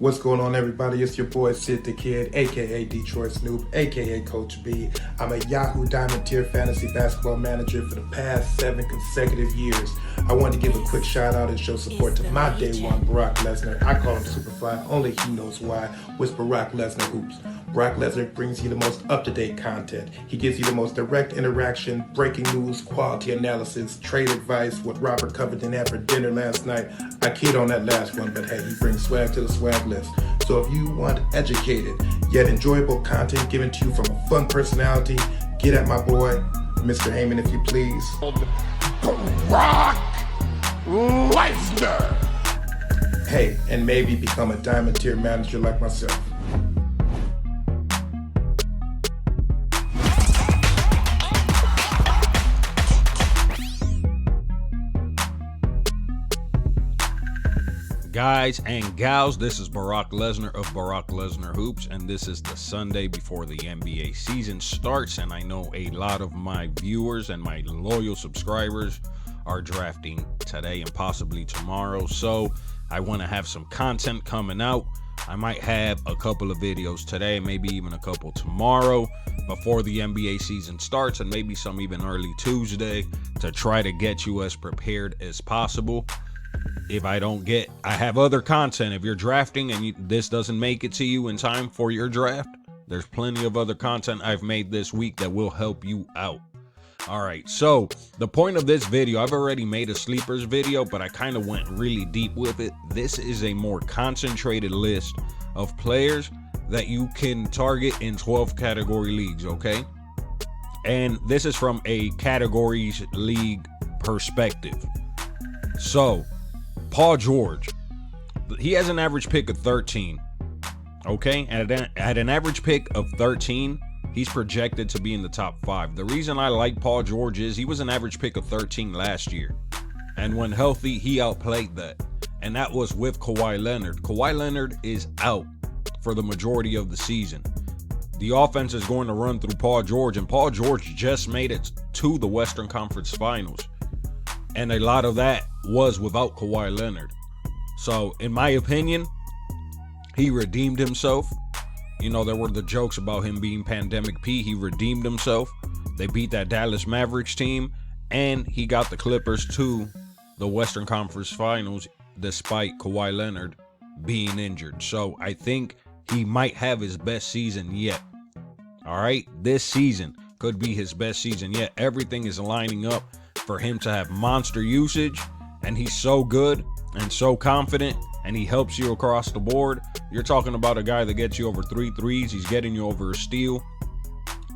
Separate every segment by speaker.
Speaker 1: What's going on, everybody? It's your boy Sid the Kid, aka Detroit Snoop, aka Coach B. I'm a Yahoo Diamond Tier Fantasy Basketball Manager for the past 7 consecutive years. I wanted to give a quick shout out and show support to my day one Barack Lesnar. I call him Superfly, only he knows why, with Barack Lesnar Hoops. Barack Lesnar brings you the most up-to-date content. He gives you the most direct interaction, breaking news, quality analysis, trade advice, what Robert Covington had for dinner last night. I kid on that last one, but hey, he brings swag to the swag list. So if you want educated yet enjoyable content given to you from a fun personality, get at my boy, Mr. Heyman, if you please.
Speaker 2: Brock Lesnar!
Speaker 1: Hey, and maybe become a Diamond Tier manager like myself.
Speaker 3: Guys and gals, this is Barack Lesnar of Barack Lesnar Hoops, and this is the Sunday before the NBA season starts, and I know a lot of my viewers and my loyal subscribers are drafting today and possibly tomorrow, so I want to have some content coming out. I might have a couple of videos today, maybe even a couple tomorrow before the NBA season starts, and maybe some even early Tuesday to try to get you as prepared as possible. If I have other content. If you're drafting and this doesn't make it to you in time for your draft, there's plenty of other content I've made this week that will help you out. All right, so the point of this video, I've already made a sleepers video, but I kind of went really deep with it. This is a more concentrated list of players that you can target in 12 category leagues, okay? And this is from a categories league perspective. So Paul George, he has an average pick of 13, okay? And at an average pick of 13, he's projected to be in the top 5. The reason I like Paul George is he was an average pick of 13 last year. And when healthy, he outplayed that. And that was with Kawhi Leonard. Kawhi Leonard is out for the majority of the season. The offense is going to run through Paul George, and Paul George just made it to the Western Conference Finals. And a lot of that was without Kawhi Leonard. So, in my opinion, he redeemed himself. You know, there were the jokes about him being Pandemic P. He redeemed himself. They beat that Dallas Mavericks team, and he got the Clippers to the Western Conference Finals despite Kawhi Leonard being injured. So, I think he might have his best season yet. All right? This season could be his best season yet. Everything is lining up for him to have monster usage, and he's so good and so confident, and he helps you across the board. You're talking about a guy that gets you over 3 threes. He's getting you over a steal.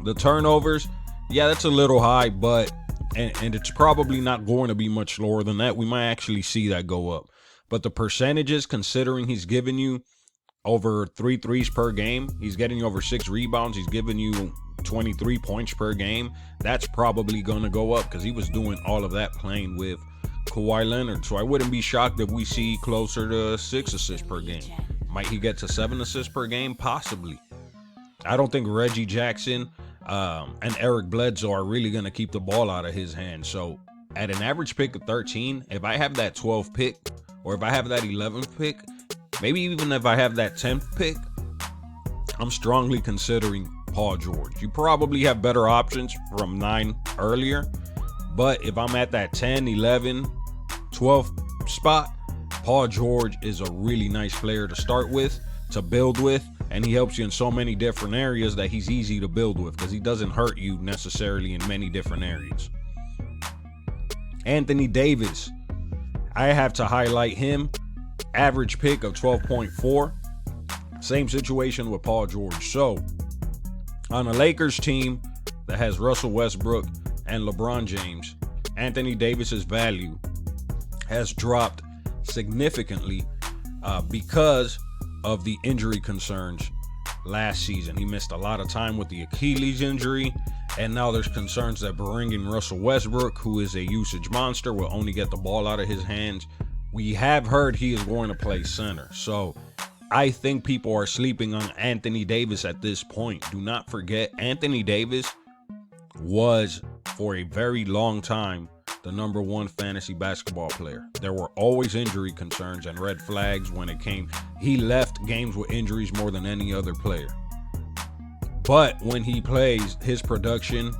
Speaker 3: The turnovers, yeah, that's a little high, but and it's probably not going to be much lower than that. We might actually see that go up. But the percentages, considering he's giving you over 3 threes per game, he's getting you over 6 rebounds, he's giving you 23 points per game, that's probably going to go up because he was doing all of that playing with Kawhi Leonard. So I wouldn't be shocked if we see closer to 6 assists per game. Might he get to 7 assists per game? Possibly. I don't think Reggie Jackson and Eric Bledsoe are really going to keep the ball out of his hands. So at an average pick of 13, if I have that 12th pick, or if I have that 11th pick, maybe even if I have that 10th pick, I'm strongly considering Paul George. You probably have better options from 9 earlier, but if I'm at that 10, 11, 12 spot, Paul George is a really nice player to start with, to build with, and he helps you in so many different areas that he's easy to build with because he doesn't hurt you necessarily in many different areas. Anthony Davis, I have to highlight him. Average pick of 12.4. Same situation with Paul George. So on a Lakers team that has Russell Westbrook and LeBron James, Anthony Davis's value has dropped significantly because of the injury concerns last season. He missed a lot of time with the Achilles injury, and now there's concerns that bringing Russell Westbrook, who is a usage monster, will only get the ball out of his hands. We have heard he is going to play center. So I think people are sleeping on Anthony Davis at this point. Do not forget, Anthony Davis was, for a very long time, the #1 fantasy basketball player. There were always injury concerns and red flags when it came. He left games with injuries more than any other player. But when he plays, his production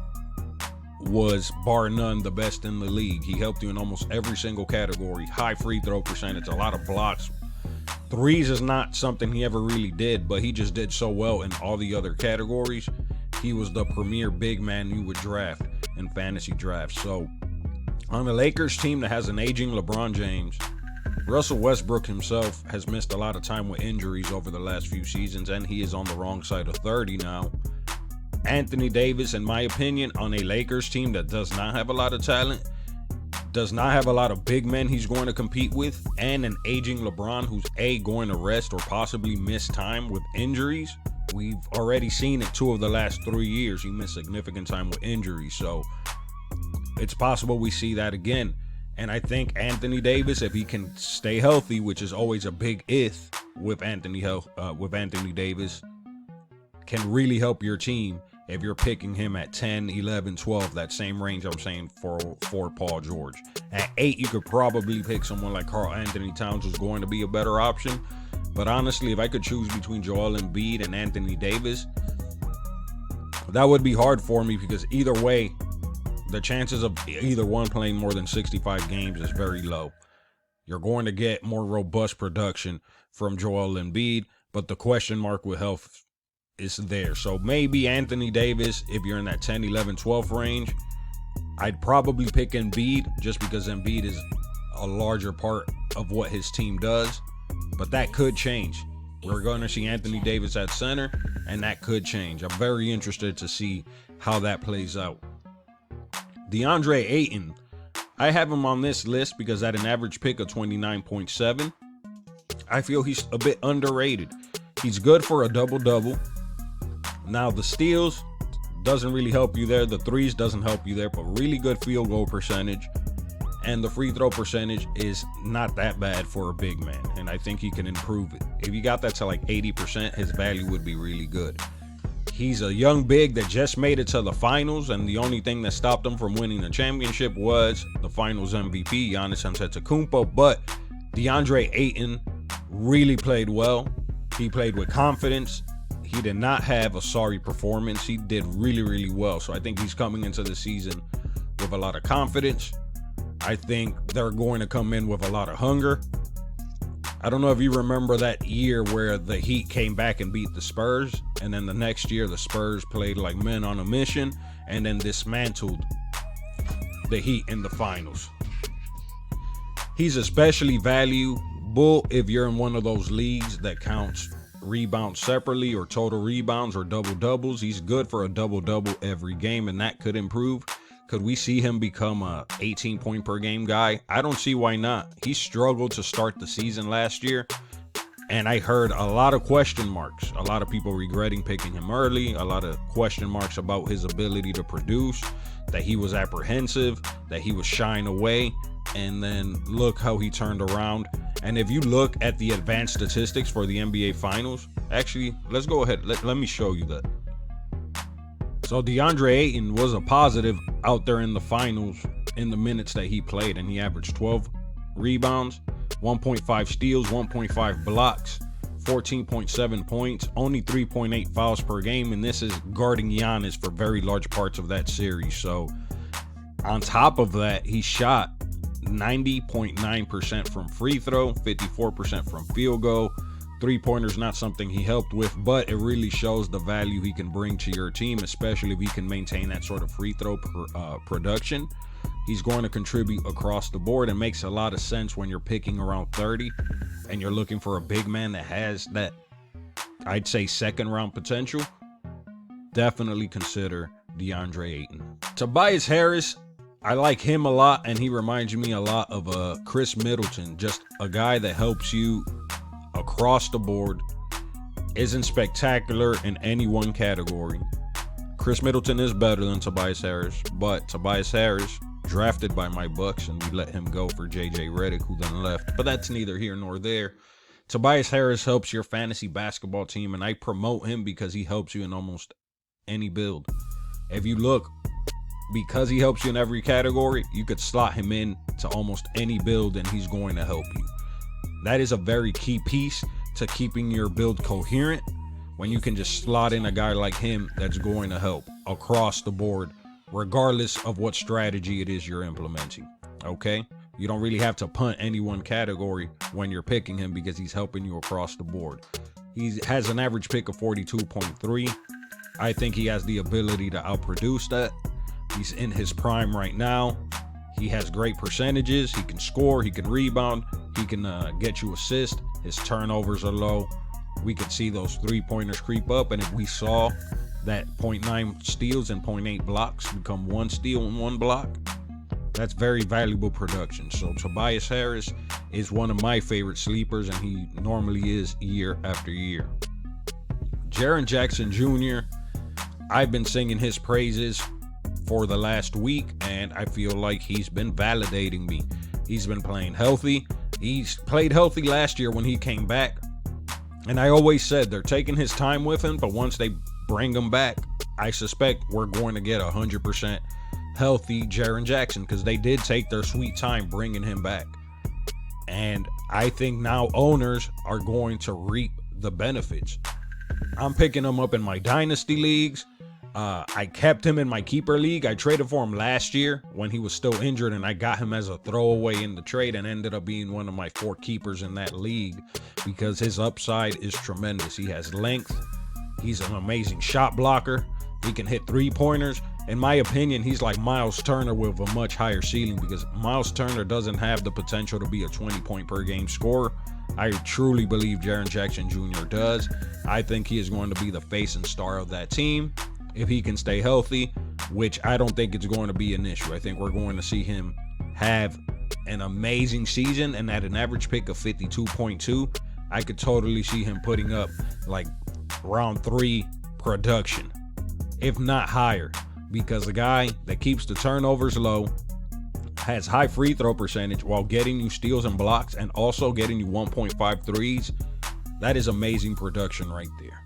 Speaker 3: was bar none the best in the league. He helped you in almost every single category. High free throw percentage, a lot of blocks. Threes is not something he ever really did, but he just did so well in all the other categories. He was the premier big man you would draft in fantasy drafts. So on the Lakers team that has an aging LeBron James, Russell Westbrook himself has missed a lot of time with injuries over the last few seasons, and he is on the wrong side of 30 now. Anthony Davis, in my opinion, on a Lakers team that does not have a lot of talent, does not have a lot of big men he's going to compete with, and an aging LeBron who's going to rest or possibly miss time with injuries. We've already seen it 2 of the last 3 years. He missed significant time with injuries, so it's possible we see that again. And I think Anthony Davis, if he can stay healthy, which is always a big if with Anthony Davis, can really help your team if you're picking him at 10, 11, 12, that same range I'm saying for Paul George. At 8, you could probably pick someone like Karl Anthony Towns, who's going to be a better option. But honestly, if I could choose between Joel Embiid and Anthony Davis, that would be hard for me, because either way, the chances of either one playing more than 65 games is very low. You're going to get more robust production from Joel Embiid, but the question mark with health is there. So maybe Anthony Davis, if you're in that 10, 11, 12 range. I'd probably pick Embiid just because Embiid is a larger part of what his team does, but that could change. We're going to see Anthony Davis at center, and that could change. I'm very interested to see how that plays out. Deandre Ayton, I have him on this list because at an average pick of 29.7, I feel he's a bit underrated. He's good for a double-double. Now, the steals doesn't really help you there. The threes doesn't help you there, but really good field goal percentage. And the free throw percentage is not that bad for a big man, and I think he can improve it. If you got that to like 80%, his value would be really good. He's a young big that just made it to the finals, and the only thing that stopped him from winning the championship was the finals MVP, Giannis Antetokounmpo. But Deandre Ayton really played well. He played with confidence. He did not have a sorry performance. He did really, really well. So I think he's coming into the season with a lot of confidence. I think they're going to come in with a lot of hunger. I don't know if you remember that year where the Heat came back and beat the Spurs, and then the next year the Spurs played like men on a mission and then dismantled the Heat in the finals. He's especially valuable if you're in one of those leagues that counts rebounds separately or total rebounds or double doubles. He's good for a double double every game, and that could improve. Could we see him become a 18 point per game guy? I don't see why not. He struggled to start the season last year, and I heard a lot of question marks. A lot of people regretting picking him early, a lot of question marks about his ability to produce, that he was apprehensive, that he was shying away, and then look how he turned around. And if you look at the advanced statistics for the NBA Finals, actually, let's go ahead. Let me show you that. So DeAndre Ayton was a positive out there in the finals in the minutes that he played, and he averaged 12 rebounds, 1.5 steals, 1.5 blocks, 14.7 points, only 3.8 fouls per game, and this is guarding Giannis for very large parts of that series. So on top of that, he shot 90.9% from free throw, 54% from field goal. Three-pointers not something he helped with, but it really shows the value he can bring to your team, especially if he can maintain that sort of free throw production. He's going to contribute across the board, and makes a lot of sense when you're picking around 30 and you're looking for a big man that has that, I'd say, second round potential. Definitely consider DeAndre Ayton. Tobias Harris, I like him a lot, and he reminds me a lot of Chris Middleton, just a guy that helps you across the board, isn't spectacular in any one category. Chris Middleton is better than Tobias Harris, but Tobias Harris drafted by my Bucks, and we let him go for JJ Redick, who then left, but that's neither here nor there. Tobias Harris helps your fantasy basketball team, and I promote him because he helps you in almost any build. If you look because he helps you in every category, you could slot him in to almost any build and he's going to help you. That is a very key piece to keeping your build coherent, when you can just slot in a guy like him that's going to help across the board, regardless of what strategy it is you're implementing. Okay? You don't really have to punt any one category when you're picking him because he's helping you across the board. He has an average pick of 42.3. I think he has the ability to outproduce that. He's in his prime right now. He has great percentages. He can score. He can rebound. He can get you assists. His turnovers are low. We could see those 3-pointers creep up. And if we saw that 0.9 steals and 0.8 blocks become 1 steal and 1 block, that's very valuable production. So Tobias Harris is one of my favorite sleepers, and he normally is year after year. Jaren Jackson Jr., I've been singing his praises for the last week, and I feel like he's been validating me. He's been playing healthy. He's played healthy last year when he came back, and I always said they're taking his time with him, but once they bring him back, I suspect we're going to get 100% healthy Jaren Jackson, because they did take their sweet time bringing him back. And I think now owners are going to reap the benefits. I'm picking him up in my dynasty leagues. I kept him in my keeper league. I traded for him last year when he was still injured, and I got him as a throwaway in the trade and ended up being one of my 4 keepers in that league because his upside is tremendous. He has length. He's an amazing shot blocker. He can hit 3-pointers. In my opinion, he's like Miles Turner with a much higher ceiling, because Miles Turner doesn't have the potential to be a 20-point per game scorer. I truly believe Jaren Jackson Jr. does. I think he is going to be the face and star of that team if he can stay healthy, which I don't think it's going to be an issue. I think we're going to see him have an amazing season, and at an average pick of 52.2, I could totally see him putting up like round 3 production, if not higher, because the guy that keeps the turnovers low, has high free throw percentage while getting you steals and blocks and also getting you 1.5 threes. That is amazing production right there.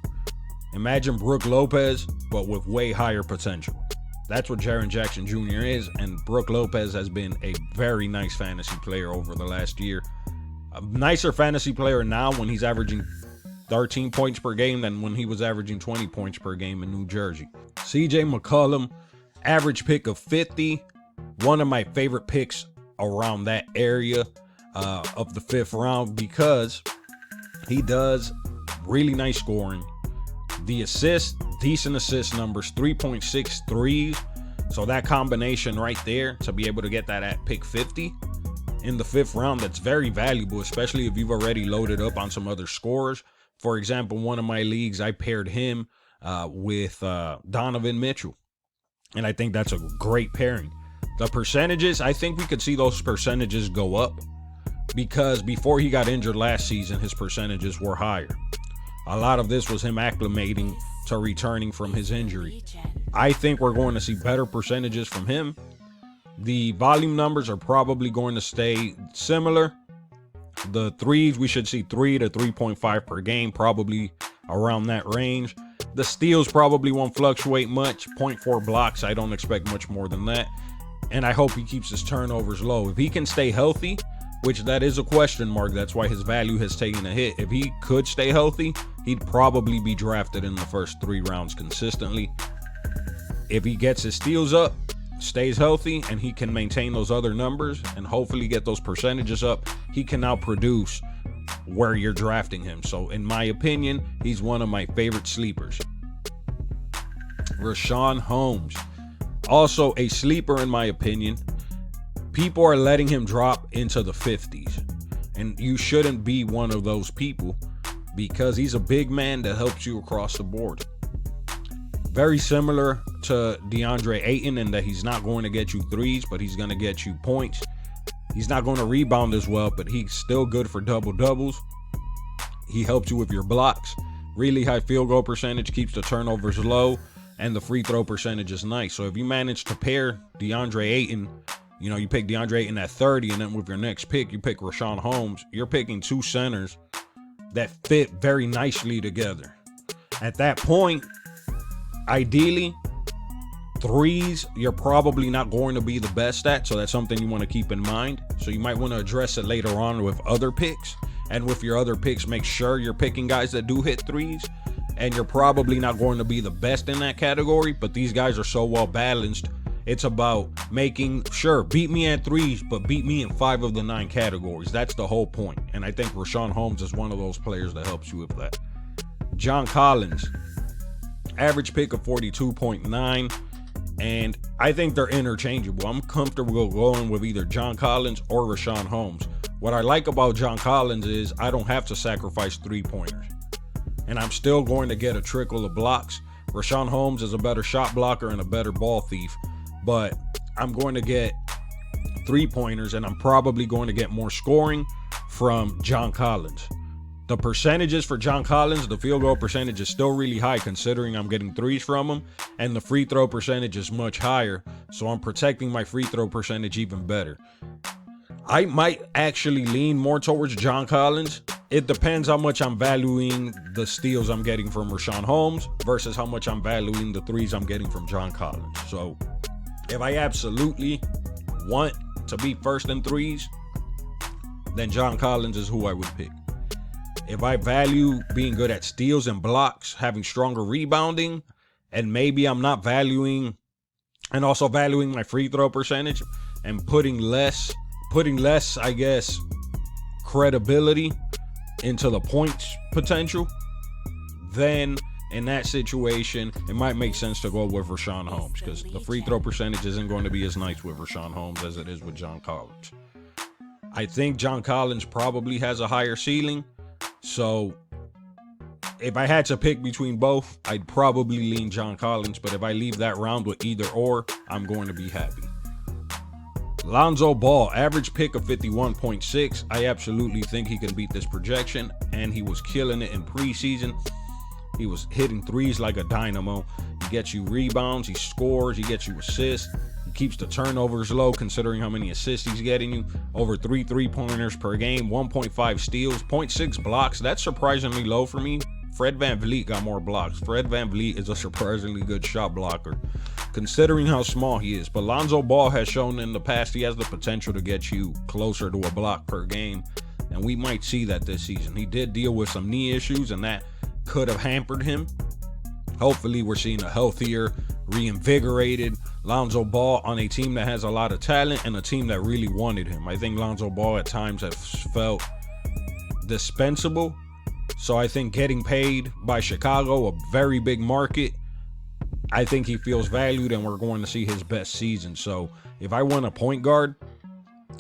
Speaker 3: Imagine Brook Lopez, but with way higher potential. That's what Jaren Jackson Jr. is, and Brook Lopez has been a very nice fantasy player over the last year. A nicer fantasy player now when he's averaging 13 points per game than when he was averaging 20 points per game in New Jersey. CJ McCollum, average pick of 50. One of my favorite picks around that area of the 5th round, because he does really nice scoring. The assist, decent assist numbers, 3.6 threes. So that combination right there, to be able to get that at pick 50 in the 5th round, that's very valuable, especially if you've already loaded up on some other scorers. For example, one of my leagues, I paired him with Donovan Mitchell, and I think that's a great pairing. The percentages, I think we could see those percentages go up, because before he got injured last season, his percentages were higher. A lot of this was him acclimating to returning from his injury. I think we're going to see better percentages from him. The volume numbers are probably going to stay similar. The threes, we should see 3 to 3.5 per game, probably around that range. The steals probably won't fluctuate much. 0.4 blocks, I don't expect much more than that. And I hope he keeps his turnovers low. If he can stay healthy, which that is a question mark, that's why his value has taken a hit. If he could stay healthy, he'd probably be drafted in the first 3 rounds consistently. If he gets his steals up, stays healthy, and he can maintain those other numbers and hopefully get those percentages up, he can now produce where you're drafting him. So in my opinion, he's one of my favorite sleepers. Richaun Holmes, also a sleeper in my opinion. People are letting him drop into the 50s, and you shouldn't be one of those people, because he's a big man that helps you across the board. Very similar to Deandre Ayton in that he's not going to get you threes, but he's going to get you points. He's not going to rebound as well, but he's still good for double-doubles. He helps you with your blocks. Really high field goal percentage, keeps the turnovers low, and the free throw percentage is nice. So if you manage to pair DeAndre Ayton, you pick DeAndre Ayton at 30, and then with your next pick, you pick Richaun Holmes, you're picking 2 centers that fit very nicely together. At that point, ideally, Threes, you're probably not going to be the best at, so that's something you want to keep in mind. So you might want to address it later on with other picks. And with your other picks, make sure you're picking guys that do hit threes. And you're probably not going to be the best in that category, but these guys are so well balanced. It's about making sure, beat me at threes, but beat me in 5 of the 9 categories. That's the whole point. And I think Richaun Holmes is one of those players that helps you with that. John Collins, average pick of 42.9. And I think they're interchangeable. I'm comfortable going with either John Collins or Richaun Holmes. What I like about John Collins is I don't have to sacrifice 3-pointers. And I'm still going to get a trickle of blocks. Richaun Holmes is a better shot blocker and a better ball thief. But I'm going to get 3-pointers, and I'm probably going to get more scoring from John Collins. The percentages for John Collins, the field goal percentage is still really high considering I'm getting threes from him, and the free throw percentage is much higher, so I'm protecting my free throw percentage even better. I might actually lean more towards John Collins. It depends how much I'm valuing the steals I'm getting from Richaun Holmes versus how much I'm valuing the threes I'm getting from John Collins. So if I absolutely want to be first in threes, then John Collins is who I would pick. If I value being good at steals and blocks, having stronger rebounding, and maybe I'm not valuing and also valuing my free throw percentage and putting less, I guess, credibility into the points potential, then in that situation, it might make sense to go with Richaun Holmes because the free throw percentage isn't going to be as nice with Richaun Holmes as it is with John Collins. I think John Collins probably has a higher ceiling. So if I had to pick between both, I'd probably lean John Collins. But if I leave that round with either or, I'm going to be happy. Lonzo Ball, average pick of 51.6. I absolutely think he can beat this projection, and he was killing it in preseason. He was hitting threes like a dynamo. He gets you rebounds, he scores, he gets you assists. He keeps the turnovers low considering how many assists he's getting you. Over 3 3-pointers per game, 1.5 steals, 0.6 blocks. That's surprisingly low for me. Fred VanVleet got more blocks. Fred VanVleet is a surprisingly good shot blocker considering how small he is. But Lonzo Ball has shown in the past he has the potential to get you closer to a block per game. And we might see that this season. He did deal with some knee issues, and that could have hampered him. Hopefully we're seeing a healthier, reinvigorated Lonzo Ball on a team that has a lot of talent and a team that really wanted him. I think Lonzo Ball at times has felt dispensable. So I think getting paid by Chicago, a very big market, I think he feels valued, and we're going to see his best season. So if I want a point guard,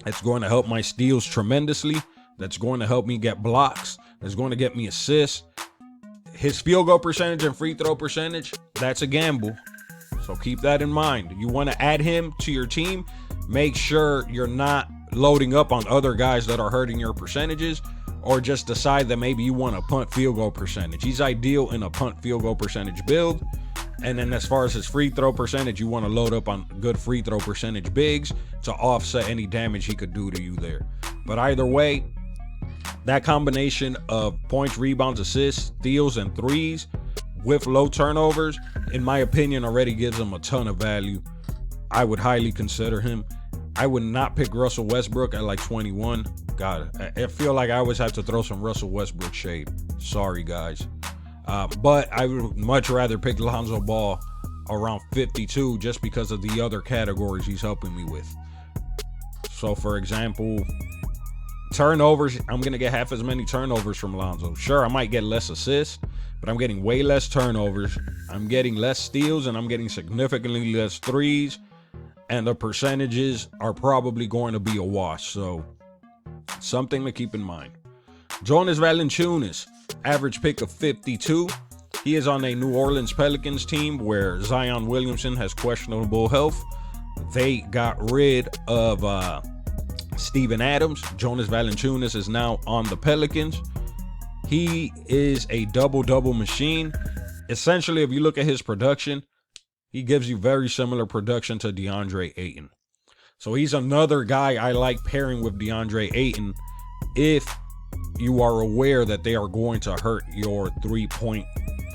Speaker 3: it's going to help my steals tremendously. That's going to help me get blocks. That's going to get me assists. His field goal percentage and free throw percentage, that's a gamble. So keep that in mind. You want to add him to your team, make sure you're not loading up on other guys that are hurting your percentages, or just decide that maybe you want a punt field goal percentage. He's ideal in a punt field goal percentage build. And then as far as his free throw percentage, you want to load up on good free throw percentage bigs to offset any damage he could do to you there. But either way, that combination of points, rebounds, assists, steals, and threes with low turnovers, in my opinion, already gives him a ton of value. I would highly consider him. I would not pick Russell Westbrook at like 21. God, I feel like I always have to throw some Russell Westbrook shade. Sorry, guys. But I would much rather pick Lonzo Ball around 52 just because of the other categories he's helping me with. So, for example, turnovers, I'm going to get half as many turnovers from Lonzo. Sure, I might get less assists, but I'm getting way less turnovers. I'm getting less steals, and I'm getting significantly less threes. And the percentages are probably going to be a wash. So, something to keep in mind. Jonas Valenciunis, average pick of 52. He is on a New Orleans Pelicans team where Zion Williamson has questionable health. They got rid of Steven Adams. Jonas Valenciunis is now on the Pelicans. He is a double-double machine. Essentially, if you look at his production, he gives you very similar production to Deandre Ayton. So he's another guy I like pairing with Deandre Ayton if you are aware that they are going to hurt your 3-point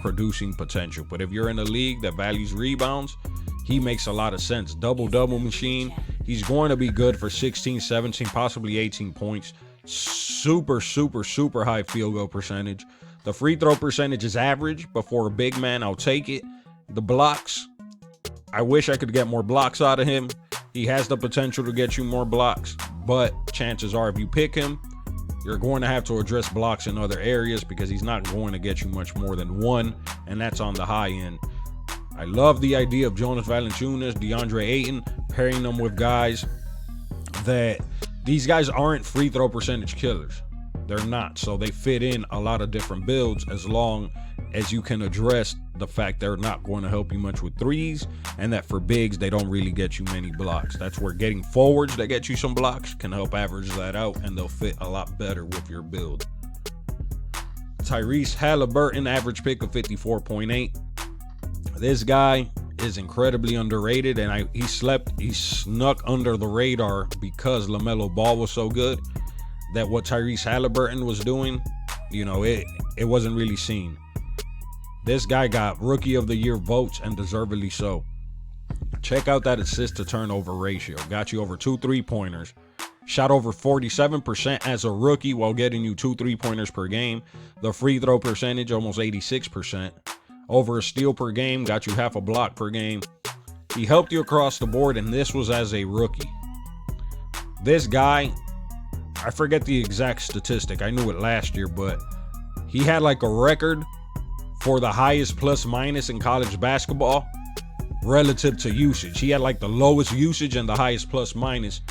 Speaker 3: producing potential. But if you're in a league that values rebounds, he makes a lot of sense. Double-double machine. He's going to be good for 16, 17, possibly 18 points. Super, super, super high field goal percentage. The free throw percentage is average, but for a big man, I'll take it. The blocks, I wish I could get more blocks out of him. He has the potential to get you more blocks, but chances are if you pick him, you're going to have to address blocks in other areas because he's not going to get you much more than one, and that's on the high end. I love the idea of Jonas Valenciunis, Deandre Ayton, pairing them with guys that these guys aren't free throw percentage killers. They're not. So they fit in a lot of different builds as long as you can address the fact they're not going to help you much with threes, and that for bigs, they don't really get you many blocks. That's where getting forwards that get you some blocks can help average that out, and they'll fit a lot better with your build. Tyrese Halliburton, average pick of 54.8. This guy is incredibly underrated, and he snuck under the radar because LaMelo Ball was so good that what Tyrese Halliburton was doing, it wasn't really seen. This guy got Rookie of the Year votes, and deservedly so. Check out that assist to turnover ratio. Got you over 2 3-pointers. Shot over 47% as a rookie while getting you 2 3-pointers per game. The free throw percentage, almost 86%. Over a steal per game, got you half a block per game. He helped you across the board, and this was as a rookie. This guy, I forget the exact statistic. I knew it last year, but he had like a record for the highest plus minus in college basketball relative to usage. He had like the lowest usage and the highest plus minus.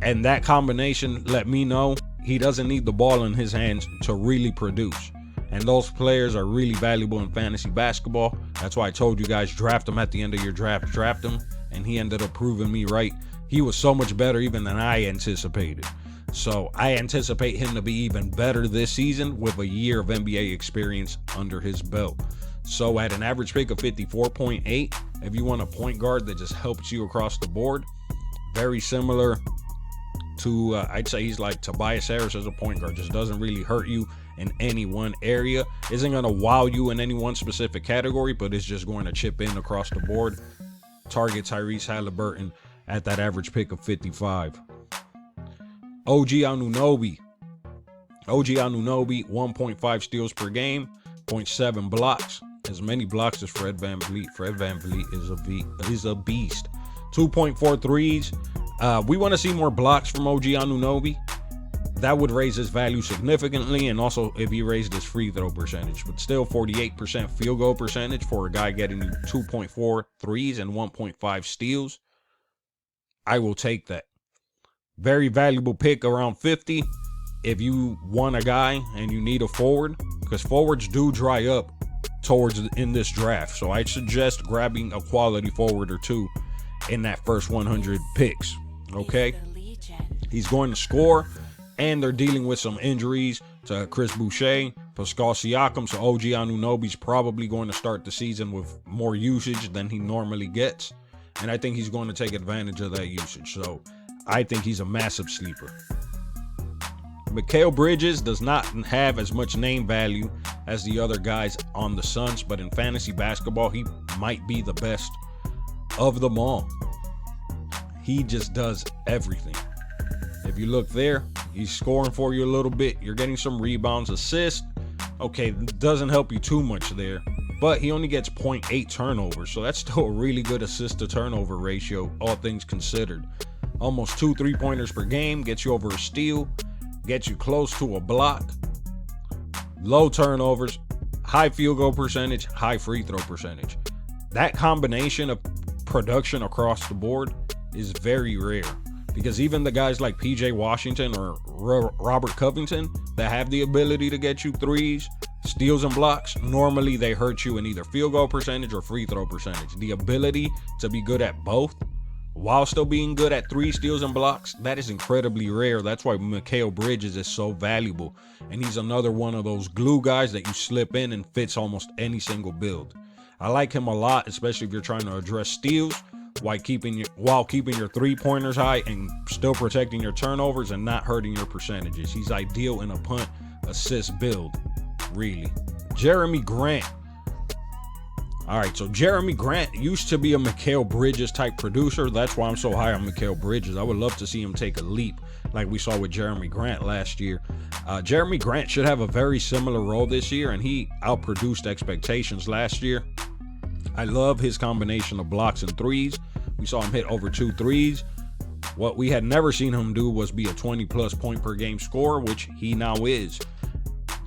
Speaker 3: And that combination let me know he doesn't need the ball in his hands to really produce. And those players are really valuable in fantasy basketball. That's why I told you guys, draft him at the end of your draft. Draft him. And he ended up proving me right. He was so much better even than I anticipated. So I anticipate him to be even better this season with a year of NBA experience under his belt. So at an average pick of 54.8, if you want a point guard that just helps you across the board, very similar to, I'd say he's like Tobias Harris as a point guard. Just doesn't really hurt you in any one area. Isn't going to wow you in any one specific category, but it's just going to chip in across the board. Target Tyrese Halliburton at that average pick of 55. OG Anunoby, 1.5 steals per game, 0.7 blocks, as many blocks as Fred VanVleet. Fred VanVleet is a beast. 2.4 threes. We want to see more blocks from OG Anunoby. That would raise his value significantly, and also if he raised his free throw percentage. But still 48% field goal percentage for a guy getting 2.4 threes and 1.5 steals. I will take that. Very valuable pick around 50 if you want a guy and you need a forward, because forwards do dry up in this draft. So I suggest grabbing a quality forward or two in that first 100 picks. Okay, he's going to score, and they're dealing with some injuries to Chris Boucher, Pascal Siakam. So OG Anunoby's probably going to start the season with more usage than he normally gets, and I think he's going to take advantage of that usage. So I think he's a massive sleeper. Mikhail Bridges does not have as much name value as the other guys on the Suns, but in fantasy basketball, he might be the best of them all. He just does everything. If you look there, he's scoring for you a little bit. You're getting some rebounds, assists. Okay, doesn't help you too much there, but he only gets 0.8 turnovers, so that's still a really good assist to turnover ratio, all things considered. Almost 2 3-pointers per game, gets you over a steal, gets you close to a block, low turnovers, high field goal percentage, high free throw percentage. That combination of production across the board is very rare, because even the guys like PJ Washington or Robert Covington that have the ability to get you threes, steals, and blocks, normally they hurt you in either field goal percentage or free throw percentage. The ability to be good at both while still being good at 3 steals and blocks, that is incredibly rare. That's why Mikhail Bridges is so valuable, and he's another one of those glue guys that you slip in and fits almost any single build. I like him a lot, especially if you're trying to address steals while keeping your 3-pointers high and still protecting your turnovers and not hurting your percentages. He's ideal in a punt assist build, really. Jeremy Grant, All right, so Jeremy Grant used to be a Mikhail Bridges type producer. That's why I'm so high on Mikhail Bridges. I would love to see him take a leap like we saw with Jeremy Grant last year. Jeremy Grant should have a very similar role this year, and he outproduced expectations last year. I love his combination of blocks and threes. We saw him hit over 2 threes. What we had never seen him do was be a 20-plus point per game scorer, which he now is.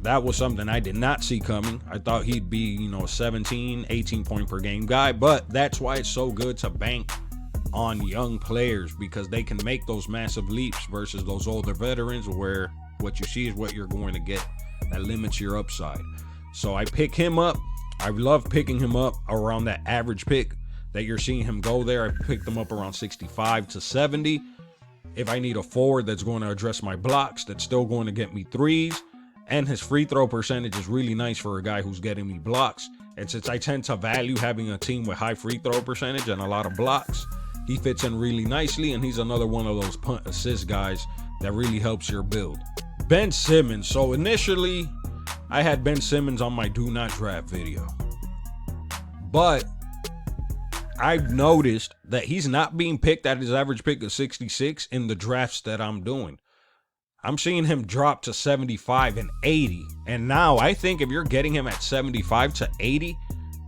Speaker 3: That was something I did not see coming. I thought he'd be, a 17, 18 point per game guy, but that's why it's so good to bank on young players, because they can make those massive leaps versus those older veterans where what you see is what you're going to get. That limits your upside. So I pick him up. I love picking him up around that average pick that you're seeing him go there. I picked him up around 65 to 70. If I need a forward that's going to address my blocks, that's still going to get me threes, and his free throw percentage is really nice for a guy who's getting me blocks. And since I tend to value having a team with high free throw percentage and a lot of blocks, he fits in really nicely, and he's another one of those punt assist guys that really helps your build. Ben Simmons. So initially, I had Ben Simmons on my do not draft video, but I've noticed that he's not being picked at his average pick of 66 in the drafts that I'm doing. I'm seeing him drop to 75 and 80. And now I think if you're getting him at 75 to 80,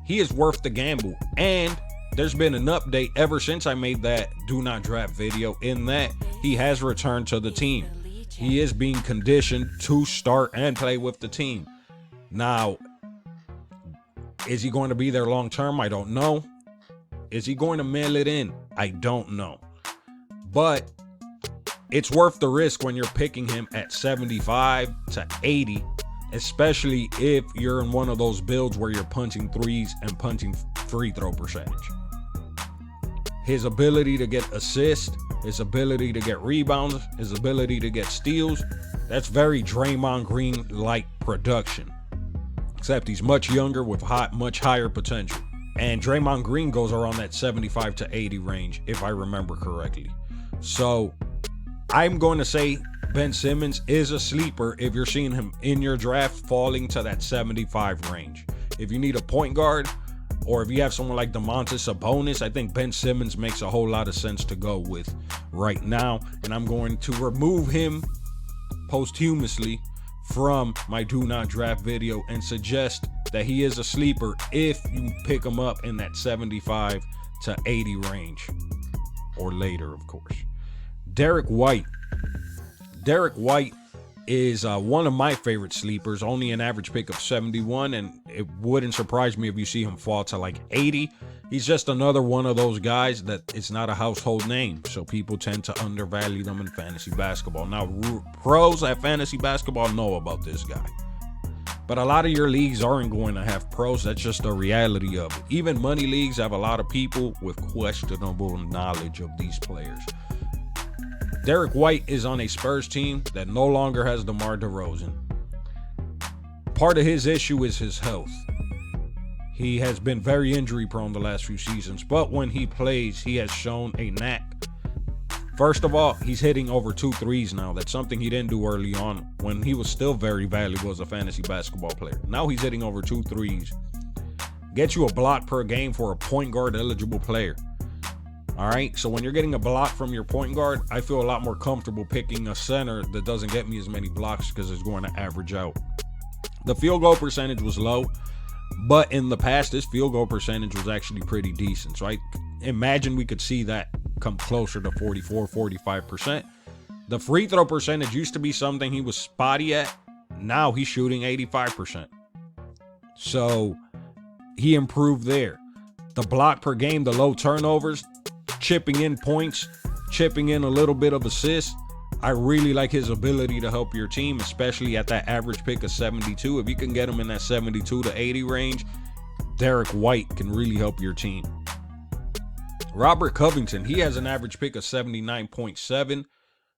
Speaker 3: he is worth the gamble. And there's been an update ever since I made that do not draft video, in that he has returned to the team. He is being conditioned to start and play with the team. Now, is he going to be there long term? I don't know. Is he going to mail it in? I don't know. But it's worth the risk when you're picking him at 75 to 80, especially if you're in one of those builds where you're punting threes and punting free throw percentage. His ability to get assists, his ability to get rebounds, his ability to get steals, that's very Draymond Green-like production. Except he's much younger with much higher potential. And Draymond Green goes around that 75 to 80 range, if I remember correctly. So I'm going to say Ben Simmons is a sleeper if you're seeing him in your draft falling to that 75 range. If you need a point guard, or if you have someone like Domantas Sabonis, I think Ben Simmons makes a whole lot of sense to go with right now. And I'm going to remove him posthumously from my do not draft video and suggest that he is a sleeper if you pick him up in that 75 to 80 range, or later, of course. Derek White. Derek White is one of my favorite sleepers, only an average pick of 71, and it wouldn't surprise me if you see him fall to like 80. He's just another one of those guys that it's not a household name, so people tend to undervalue them in fantasy basketball. Now, pros at fantasy basketball know about this guy, but a lot of your leagues aren't going to have pros. That's just the reality of it. Even money leagues have a lot of people with questionable knowledge of these players. Derek White is on a Spurs team that no longer has DeMar DeRozan. Part of his issue is his health. He has been very injury prone the last few seasons, but when he plays, he has shown a knack. First of all, he's hitting over 2 threes now. That's something he didn't do early on when he was still very valuable as a fantasy basketball player. Now he's hitting over 2 threes. Get you a block per game for a point guard eligible player. All right, so when you're getting a block from your point guard, I feel a lot more comfortable picking a center that doesn't get me as many blocks because it's going to average out. The field goal percentage was low, but in the past, this field goal percentage was actually pretty decent. So I imagine we could see that come closer to 44, 45%. The free throw percentage used to be something he was spotty at. Now he's shooting 85%. So he improved there. The block per game, the low turnovers, chipping in points, chipping in a little bit of assists. I really like his ability to help your team, especially at that average pick of 72. If you can get him in that 72 to 80 range, Derek White can really help your team. Robert Covington, he has an average pick of 79.7,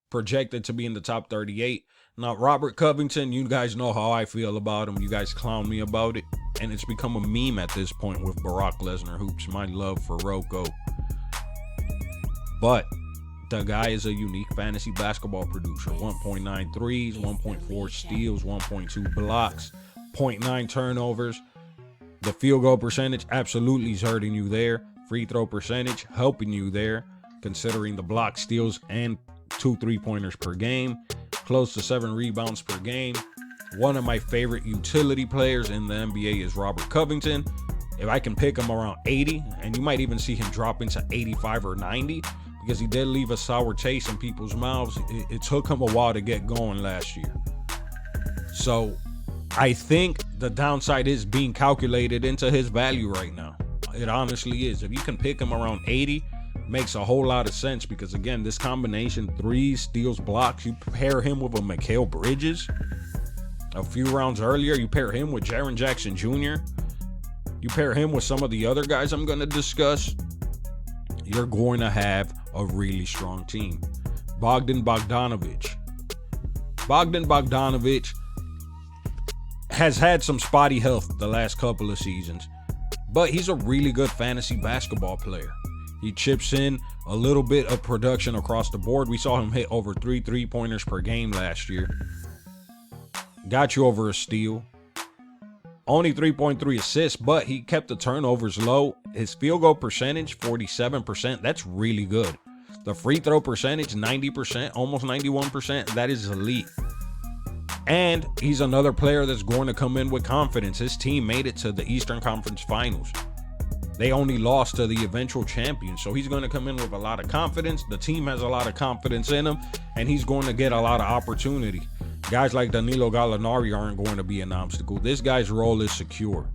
Speaker 3: projected to be in the top 38. Now, Robert Covington, you guys know how I feel about him. You guys clown me about it, and it's become a meme at this point with Barack Lesnar Hoops, my love for Rocco. But the guy is a unique fantasy basketball producer. 1.9 threes, 1.4 steals, 1.2 blocks, 0.9 turnovers. The field goal percentage absolutely is hurting you there. Free throw percentage helping you there, considering the block, steals, and 2 3-pointers per game. Close to 7 rebounds per game. One of my favorite utility players in the NBA is Robert Covington. If I can pick him around 80, and you might even see him drop into 85 or 90, because he did leave a sour taste in people's mouths. It took him a while to get going last year. So I think the downside is being calculated into his value right now. It honestly is. If you can pick him around 80, makes a whole lot of sense, because again, this combination, threes, steals, blocks, you pair him with a Mikhail Bridges a few rounds earlier, you pair him with Jaren Jackson Jr., you pair him with some of the other guys I'm going to discuss, you're going to have a really strong team. Bogdanović has had some spotty health the last couple of seasons, but he's a really good fantasy basketball player. He chips in a little bit of production across the board. We saw him hit over 3 3-pointers per game last year. Got you over a steal. Only 3.3 assists, but he kept the turnovers low. His field goal percentage, 47%. That's really good. The free throw percentage, 90%, almost 91%. That is elite. And he's another player that's going to come in with confidence. His team made it to the Eastern Conference Finals. They only lost to the eventual champion. So he's going to come in with a lot of confidence. The team has a lot of confidence in him, and he's going to get a lot of opportunity. Guys like Danilo Gallinari aren't going to be an obstacle. This guy's role is secure.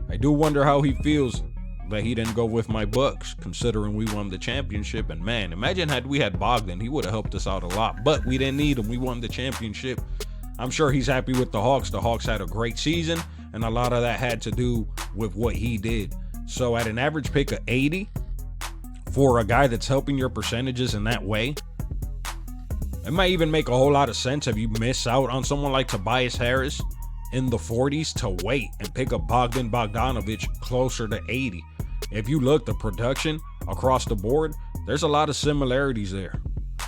Speaker 3: I do wonder how he feels that he didn't go with my Bucks, considering we won the championship. And man, imagine had we had Bogdan, he would have helped us out a lot. But we didn't need him. We won the championship. I'm sure he's happy with the Hawks. The Hawks had a great season, and a lot of that had to do with what he did. So at an average pick of 80, for a guy that's helping your percentages in that way, it might even make a whole lot of sense if you miss out on someone like Tobias Harris in the 40s to wait and pick up Bogdanović closer to 80. If you look, the production across the board, there's a lot of similarities there.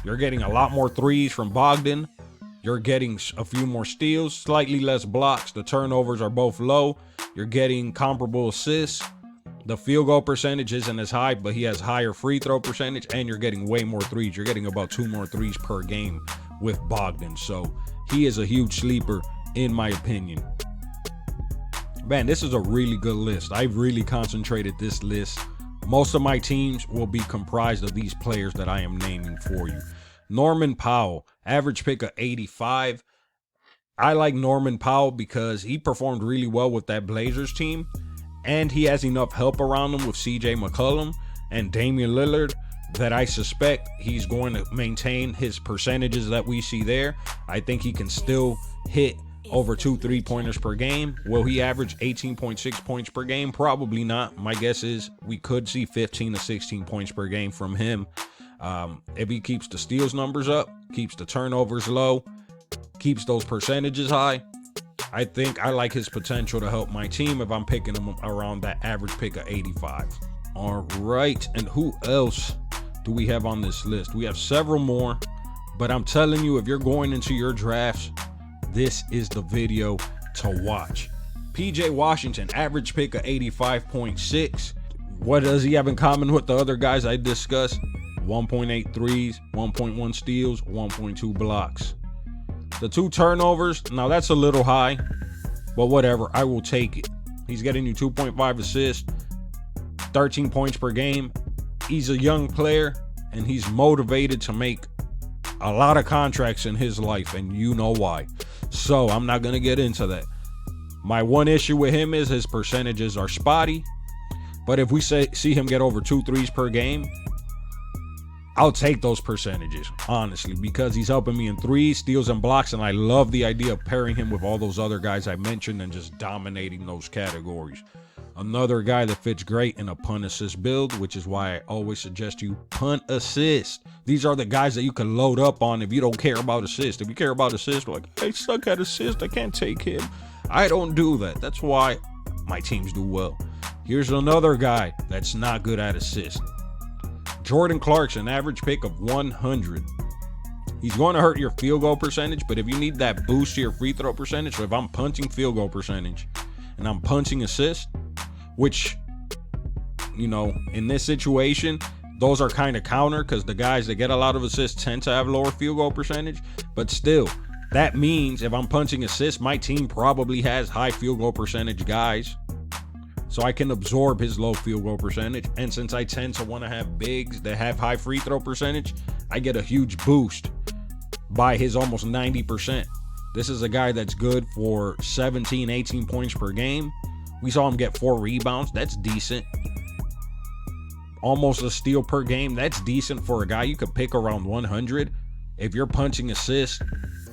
Speaker 3: You're getting a lot more threes from Bogdan. You're getting a few more steals, slightly less blocks. The turnovers are both low. You're getting comparable assists. The field goal percentage isn't as high, but he has higher free throw percentage, and you're getting way more threes. You're getting about 2 more threes per game with Bogdan. So he is a huge sleeper, in my opinion. Man, this is a really good list. I've really concentrated this list. Most of my teams will be comprised of these players that I am naming for you. Norman Powell, average pick of 85. I like Norman Powell because he performed really well with that Blazers team, and he has enough help around him with CJ McCollum and Damian Lillard that I suspect he's going to maintain his percentages that we see there. I think he can still hit over 2 3-pointers per game. Will he average 18.6 points per game? Probably not. My guess is we could see 15 to 16 points per game from him. If he keeps the steals numbers up, keeps the turnovers low, keeps those percentages high, I think I like his potential to help my team if I'm picking him around that average pick of 85. All right, and who else do we have on this list? We have several more, but I'm telling you, if you're going into your drafts, this is the video to watch. PJ Washington, average pick of 85.6. What does he have in common with the other guys I discussed? 1.8 threes, 1.1 steals, 1.2 blocks. The 2 turnovers, now that's a little high, but whatever, I will take it. He's getting you 2.5 assists, 13 points per game. He's a young player, and he's motivated to make a lot of contracts in his life, and you know why. So I'm not going to get into that. My one issue with him is his percentages are spotty, but if we see him get over 2 threes per game, I'll take those percentages, honestly, because he's helping me in threes, steals, and blocks, and I love the idea of pairing him with all those other guys I mentioned and just dominating those categories. Another guy that fits great in a punt assist build, which is why I always suggest you punt assist. These are the guys that you can load up on if you don't care about assist. If you care about assist, like, I suck at assist, I can't take him. I don't do that. That's why my teams do well. Here's another guy that's not good at assist. Jordan Clarkson, average pick of 100. He's going to hurt your field goal percentage, but if you need that boost to your free throw percentage, so if I'm punting field goal percentage and I'm punting assist, which, you know, in this situation, those are kind of counter because the guys that get a lot of assists tend to have lower field goal percentage. But still, that means if I'm punching assists, my team probably has high field goal percentage guys. So I can absorb his low field goal percentage. And since I tend to want to have bigs that have high free throw percentage, I get a huge boost by his almost 90%. This is a guy that's good for 17, 18 points per game. We saw him get 4 rebounds. That's decent. Almost a steal per game. That's decent for a guy you could pick around 100. If you're punching assists,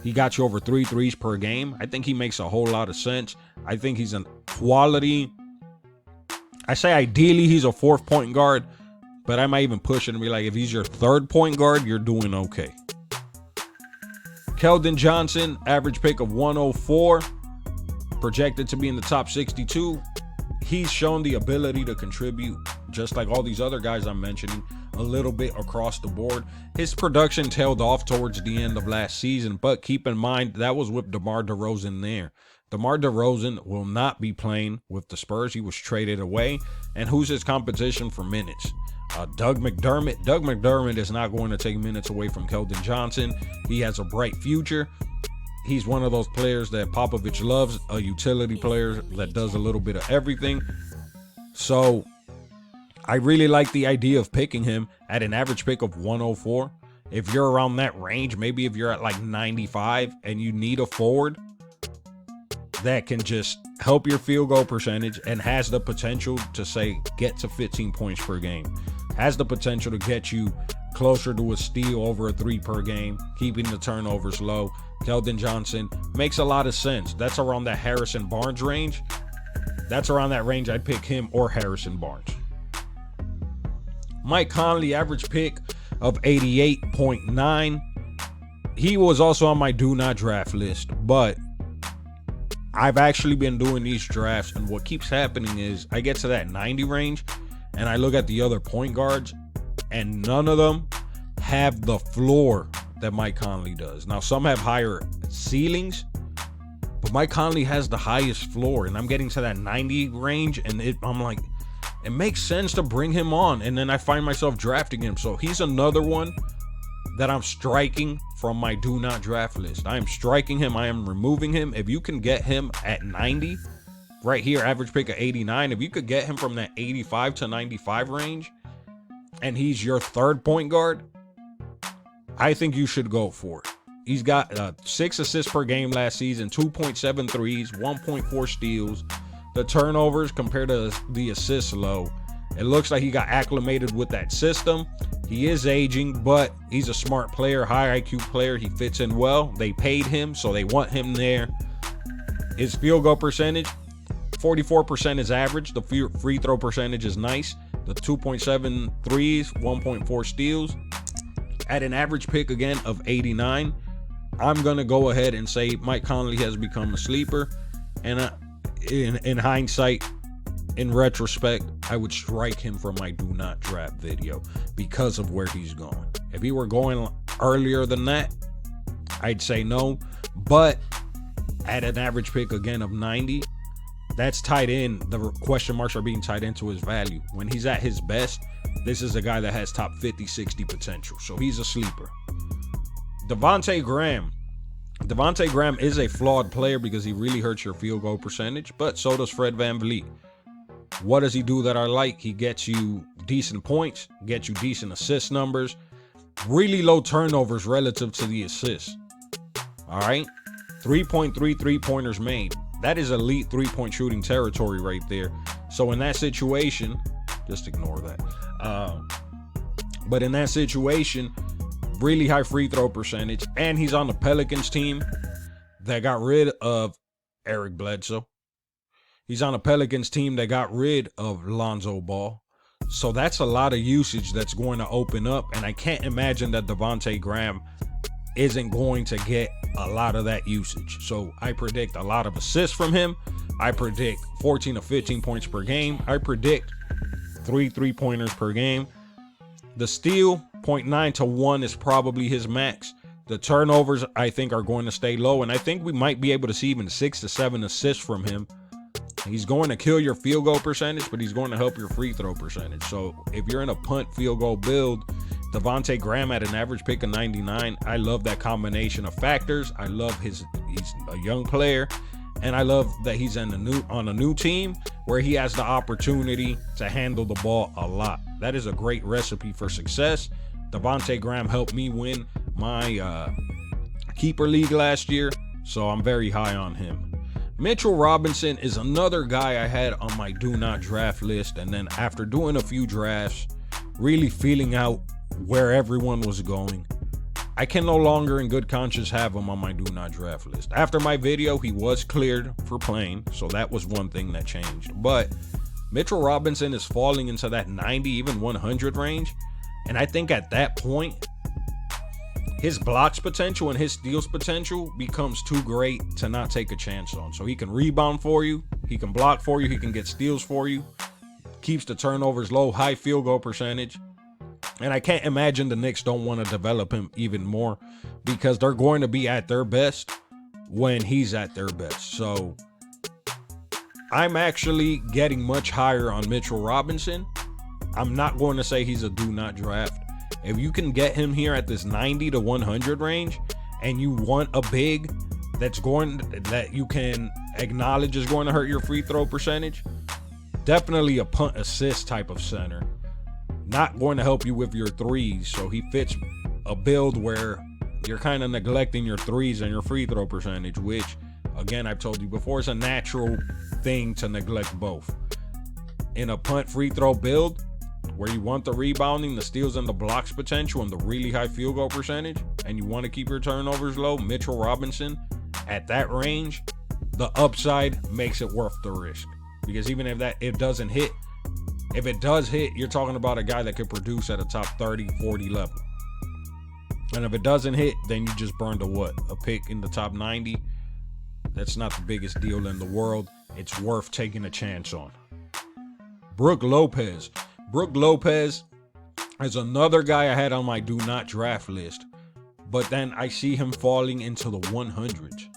Speaker 3: he got you over 3 threes per game. I think he makes a whole lot of sense. I think he's a quality. I say ideally he's a 4th point guard, but I might even push it and be like, if he's your 3rd point guard, you're doing okay. Kelden Johnson, average pick of 104, projected to be in the top 62. He's shown the ability to contribute, just like all these other guys I'm mentioning, a little bit across the board. His production tailed off towards the end of last season, but keep in mind that was with DeMar DeRozan there. DeMar DeRozan will not be playing with the Spurs. He was traded away. And who's his competition for minutes? Doug McDermott. Doug McDermott is not going to take minutes away from Kelden Johnson. He has a bright future. He's one of those players that Popovich loves, a utility player that does a little bit of everything. So I really like the idea of picking him at an average pick of 104. If you're around that range, maybe if you're at like 95 and you need a forward that can just help your field goal percentage and has the potential to, say, get to 15 points per game, has the potential to get you closer to a steal, over a 3 per game, keeping the turnovers low. Kelden Johnson makes a lot of sense. That's around that Harrison Barnes range. That's around that range. I'd pick him or Harrison Barnes. Mike Conley, average pick of 88.9. He was also on my do not draft list, but I've actually been doing these drafts, and what keeps happening is I get to that 90 range and I look at the other point guards and none of them have the floor that Mike Conley does. Now, some have higher ceilings, but Mike Conley has the highest floor, and I'm getting to that 90 range and I'm like, it makes sense to bring him on, and then I find myself drafting him. So he's another one that I'm striking from my do not draft list. I am striking him. I am removing him. If you can get him at 90, right here, average pick of 89, if you could get him from that 85 to 95 range, and he's your 3rd point guard, I think you should go for it. He's got 6 assists per game last season, 2.7 threes, 1.4 steals. The turnovers compared to the assists low. It looks like he got acclimated with that system. He is aging, but he's a smart player, high IQ player. He fits in well. They paid him, so they want him there. His field goal percentage, 44% is average. The free throw percentage is nice. The 2.7 threes, 1.4 steals. At an average pick, again, of 89, I'm going to go ahead and say Mike Conley has become a sleeper. And in hindsight, in retrospect, I would strike him from my do not draft video because of where he's going. If he were going earlier than that, I'd say no. But at an average pick, again, of 90, that's tied in. The question marks are being tied into his value. When he's at his best, this is a guy that has top 50, 60 potential. So he's a sleeper. Devonta Graham. Devonta Graham is a flawed player because he really hurts your field goal percentage, but so does Fred VanVleet. What does he do that I like? He gets you decent points, gets you decent assist numbers, really low turnovers relative to the assists. All right? 3.3 3-pointers made. That is elite 3-point shooting territory right there. So in that situation, just ignore that. But in that situation, really high free throw percentage, and he's on the Pelicans team that got rid of Eric Bledsoe. He's on a Pelicans team that got rid of Lonzo Ball. So that's a lot of usage that's going to open up, and I can't imagine that Devonta Graham isn't going to get a lot of that usage. So I predict a lot of assists from him. I predict 14 to 15 points per game. I predict 3 3-pointers per game. The steal, 0.9 to 1 is probably his max. The turnovers, I think, are going to stay low, and I think we might be able to see even 6 to 7 assists from him He's going to kill your field goal percentage, but he's going to help your free throw percentage. So if you're in a punt field goal build, Devonta Graham at an average pick of 99, I love that combination of factors. I love he's a young player, and I love that he's on a new team where he has the opportunity to handle the ball a lot. That is a great recipe for success. Devonta Graham helped me win my keeper league last year, so I'm very high on him. Mitchell Robinson is another guy I had on my do not draft list, and then after doing a few drafts, really feeling out where everyone was going, I can no longer in good conscience have him on my do not draft list. After my video, he was cleared for playing, so that was one thing that changed. But Mitchell Robinson is falling into that 90, even 100 range, and I think at that point, his blocks potential and his steals potential becomes too great to not take a chance on. So he can rebound for you, he can block for you, he can get steals for you, keeps the turnovers low, high field goal percentage. And I can't imagine the Knicks don't want to develop him even more, because they're going to be at their best when he's at their best. So I'm actually getting much higher on Mitchell Robinson. I'm not going to say he's a do not draft. If you can get him here at this 90 to 100 range, and you want a big that you can acknowledge is going to hurt your free throw percentage, definitely a punt assist type of center. Not going to help you with your threes, so he fits a build where you're kind of neglecting your threes and your free throw percentage, which, again, I've told you before, is a natural thing to neglect both. In a punt free throw build, where you want the rebounding, the steals, and the blocks potential, and the really high field goal percentage, and you want to keep your turnovers low, Mitchell Robinson, at that range, the upside makes it worth the risk. Because even if it doesn't hit, if it does hit, you're talking about a guy that could produce at a top 30, 40 level. And if it doesn't hit, then you just burned a pick in the top 90. That's not the biggest deal in the world. It's worth taking a chance on. Brook Lopez. Brook Lopez is another guy I had on my do not draft list, but then I see him falling into the 100s.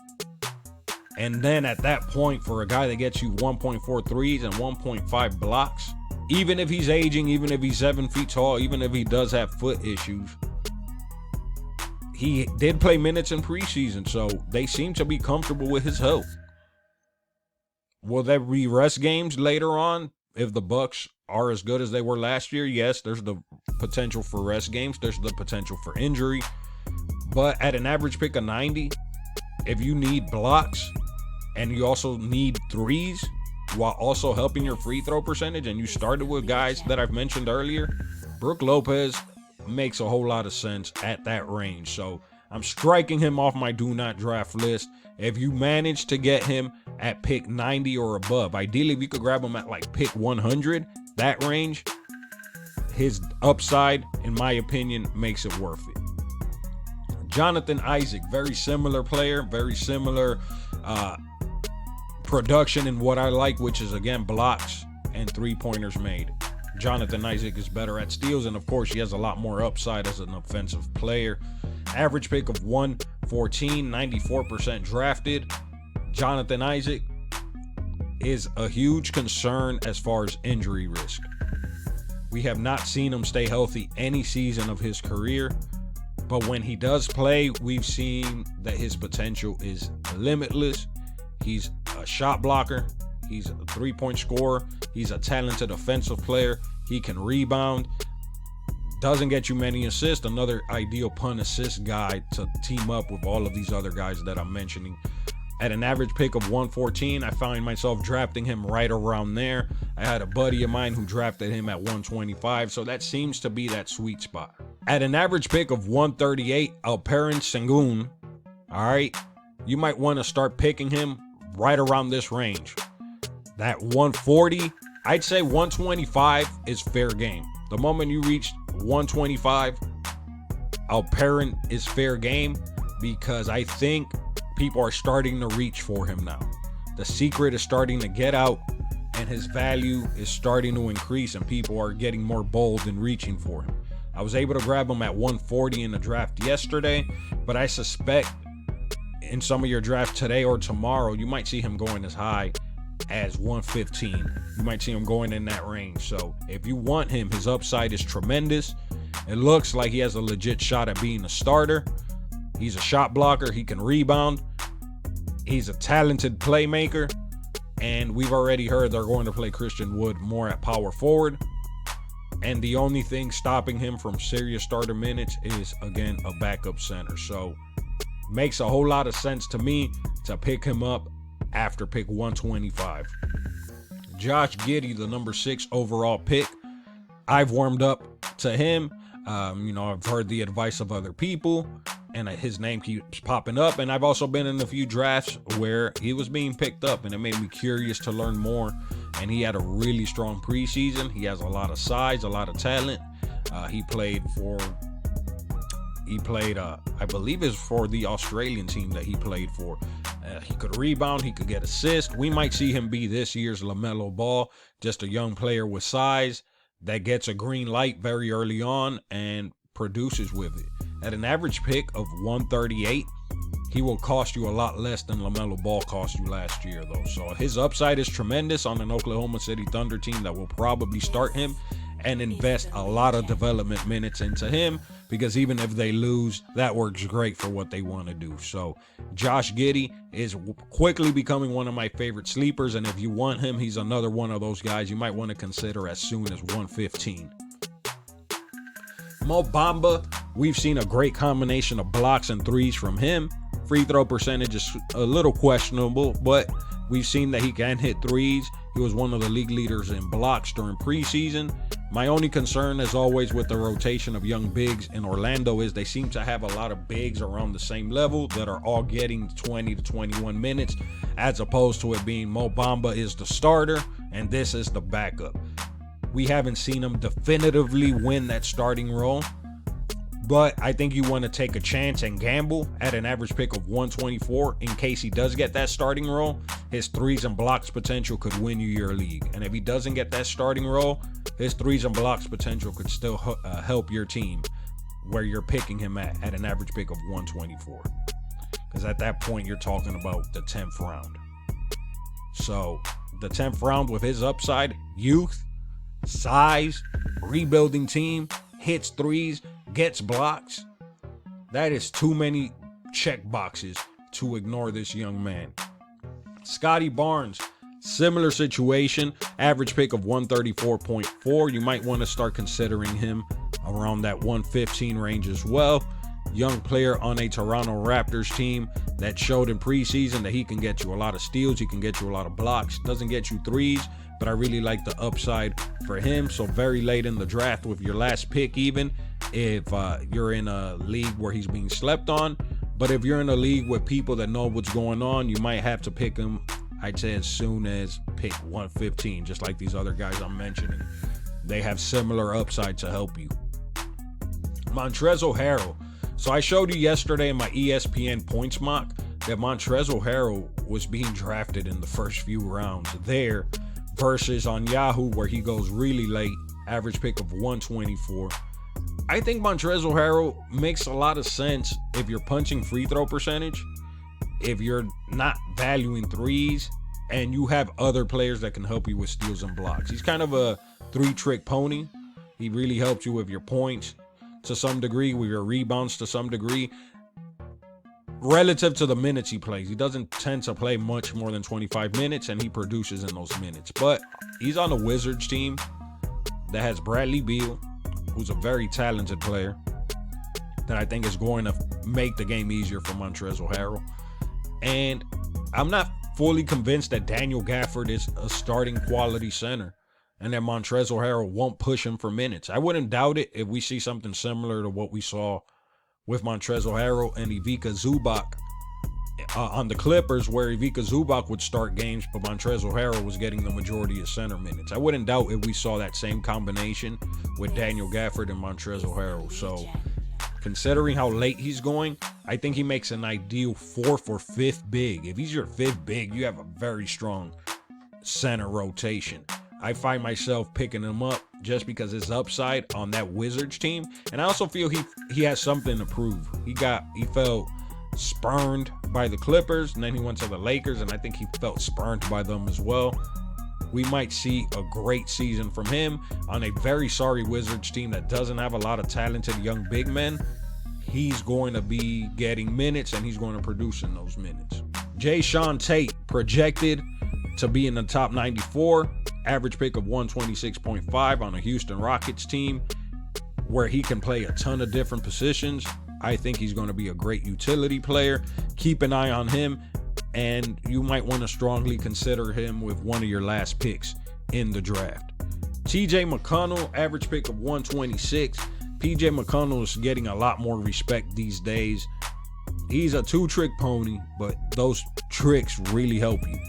Speaker 3: And then at that point, for a guy that gets you 1.4 threes and 1.5 blocks, even if he's aging, even if he's 7 feet tall, even if he does have foot issues, he did play minutes in preseason, so they seem to be comfortable with his health. Will there be rest games later on if the Bucks are as good as they were last year? Yes, there's the potential for rest games. There's the potential for injury. But at an average pick of 90, if you need blocks and you also need threes while also helping your free throw percentage, and you started with guys that I've mentioned earlier, Brook Lopez makes a whole lot of sense at that range. So I'm striking him off my do not draft list. If you manage to get him at pick 90 or above, ideally if you could grab him at like pick 100, that range, his upside, in my opinion, makes it worth it. Jonathan Isaac, very similar player, very similar production in what I like, which is, again, blocks and three-pointers made. Jonathan Isaac is better at steals, and of course he has a lot more upside as an offensive player. Average pick of 114, 94% drafted. Jonathan Isaac is a huge concern as far as injury risk. We have not seen him stay healthy any season of his career, but when he does play, we've seen that his potential is limitless. He's a shot blocker. He's a three-point scorer. He's a talented offensive player. He can rebound. Doesn't get you many assists. Another ideal punt assist guy to team up with all of these other guys that I'm mentioning. At an average pick of 114, I find myself drafting him right around there. I had a buddy of mine who drafted him at 125, so that seems to be that sweet spot. At an average pick of 138, Alperen Sengun, all right, you might want to start picking him right around this range. That 140, I'd say 125 is fair game. The moment you reach 125, Alperen is fair game, because I think people are starting to reach for him now. The secret is starting to get out, and his value is starting to increase, and people are getting more bold in reaching for him. I was able to grab him at 140 in the draft yesterday, but I suspect in some of your drafts today or tomorrow, you might see him going as high as 115. You might see him going in that range. So if you want him, his upside is tremendous. It looks like he has a legit shot at being a starter. He's a shot blocker. He can rebound. He's a talented playmaker. And we've already heard they're going to play Christian Wood more at power forward. And the only thing stopping him from serious starter minutes is, again, a backup center. So makes a whole lot of sense to me to pick him up after pick 125. Josh Giddy, the number 6 overall pick. I've warmed up to him. I've heard the advice of other people, and his name keeps popping up. And I've also been in a few drafts where he was being picked up, and it made me curious to learn more. And he had a really strong preseason. He has a lot of size, a lot of talent. He played, I believe it's for the Australian team that he played for. He could rebound, he could get assists. We might see him be this year's LaMelo Ball, just a young player with size that gets a green light very early on and produces with it. At an average pick of 138, he will cost you a lot less than LaMelo Ball cost you last year, though. So his upside is tremendous on an Oklahoma City Thunder team that will probably start him and invest a lot of development minutes into him, because even if they lose, that works great for what they want to do. So Josh Giddy is quickly becoming one of my favorite sleepers, and if you want him, he's another one of those guys you might want to consider as soon as 115. Mo Bamba, we've seen a great combination of blocks and threes from him. Free throw percentage is a little questionable, but we've seen that he can hit threes. He was one of the league leaders in blocks during preseason. My only concern, as always, with the rotation of young bigs in Orlando is they seem to have a lot of bigs around the same level that are all getting 20 to 21 minutes, as opposed to it being Mo Bamba is the starter and this is the backup. We haven't seen him definitively win that starting role, but I think you want to take a chance and gamble at an average pick of 124 in case he does get that starting role. His threes and blocks potential could win you your league. And if he doesn't get that starting role, his threes and blocks potential could still help your team where you're picking him at an average pick of 124. Because at that point, you're talking about the 10th round. So the 10th round with his upside, youth, size, rebuilding team, hits threes, gets blocks. That is too many check boxes to ignore this young man. Scotty Barnes, similar situation, average pick of 134.4. You might want to start considering him around that 115 range as well. Young player on a Toronto Raptors team that showed in preseason that he can get you a lot of steals, he can get you a lot of blocks, doesn't get you threes, but I really like the upside for him. So very late in the draft with your last pick, even if you're in a league where he's being slept on. But if you're in a league with people that know what's going on, you might have to pick him, I'd say, as soon as pick 115, just like these other guys I'm mentioning. They have similar upside to help you. Montrezl Harrell. So I showed you yesterday in my ESPN points mock that Montrezl Harrell was being drafted in the first few rounds there, versus on Yahoo where he goes really late, average pick of 124. I think Montrezl Harrell makes a lot of sense if you're punching free throw percentage, if you're not valuing threes, and you have other players that can help you with steals and blocks. He's kind of a three-trick pony. He really helps you with your points to some degree, with your rebounds to some degree, relative to the minutes he plays. He doesn't tend to play much more than 25 minutes, and he produces in those minutes. But he's on a Wizards team that has Bradley Beal, who's a very talented player that I think is going to make the game easier for Montrezl Harrell. And I'm not fully convinced that Daniel Gafford is a starting quality center and that Montrezl Harrell won't push him for minutes. I wouldn't doubt it if we see something similar to what we saw with Montrezl Harrell and Ivica Zubac on the Clippers, where Ivica Zubac would start games, but Montrezl Harrell was getting the majority of center minutes. I wouldn't doubt if we saw that same combination with Daniel Gafford and Montrezl Harrell. So considering how late he's going, I think he makes an ideal 4th or 5th big. If he's your 5th big, you have a very strong center rotation. I find myself picking him up just because his upside on that Wizards team. And I also feel he has something to prove. He felt spurned by the Clippers, and then he went to the Lakers, and I think he felt spurned by them as well. We might see a great season from him on a very sorry Wizards team that doesn't have a lot of talented young big men. He's going to be getting minutes, and he's going to produce in those minutes. Jae'Sean Tate projected to be in the top 94, average pick of 126.5 on a Houston Rockets team where he can play a ton of different positions. I think he's going to be a great utility player. Keep an eye on him, and you might want to strongly consider him with one of your last picks in the draft. TJ McConnell, average pick of 126. PJ McConnell is getting a lot more respect these days. He's a two-trick pony, but those tricks really help you.